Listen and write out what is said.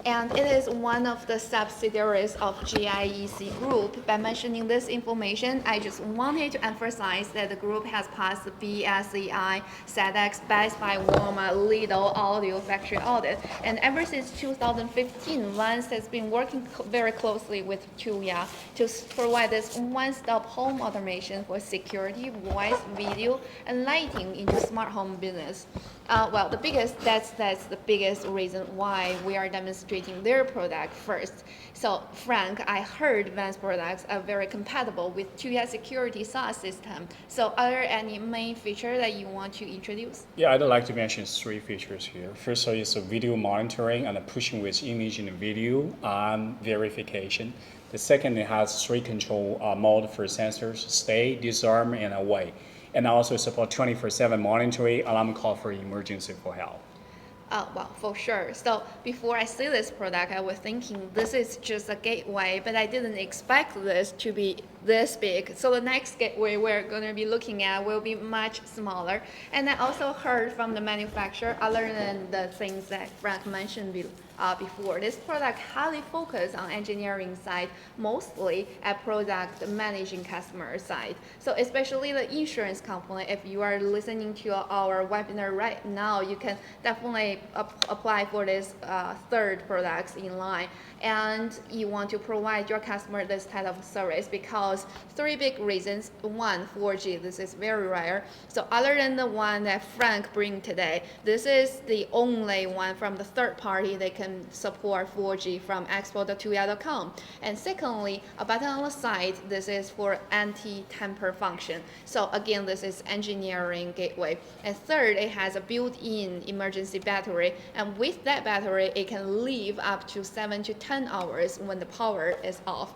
And it is one of the subsidiaries of GIEC Group. By mentioning this information, I just wanted to emphasize that the group has passed the BSCI, Sedex, BSCI, Walmart, LIDL, ALDI factory audit. And ever since 2015, Venz has been working very closely with Tuya to provide this one-stop home automation for security, voice, video, and lighting into smart home business. Well, that's the biggest reason why we are demonstrating their product first. So, Frank, I heard Venz products are very compatible with Tuya security SaaS system. So, are there any main feature that you want to introduce? Yeah, I'd like to mention three features here. First is video monitoring and pushing with image and video verification. The second, it has three control mode for sensors: stay, disarm, and away. And also support 24/7 monitoring, alarm call for emergency for help. Well, for sure. So before I see this product, I was thinking this is just a gateway, but I didn't expect this to be this big. So the next gateway we're going to be looking at will be much smaller. And I also heard from the manufacturer, other than the things that Frank mentioned before, this product highly focused on engineering side, mostly at product managing customer side. So especially the insurance component, if you are listening to our webinar right now, you can definitely apply for this third products in line. And you want to provide your customer this type of service because three big reasons. One, 4G, this is very rare. So other than the one that Frank bring today, this is the only one from the third party that can support 4G from expo.tuya.com. And secondly, a button on the side, this is for anti-tamper function. So again, this is engineering gateway. And third, it has a built-in emergency battery. And with that battery, it can live up to 7 to 10 hours when the power is off.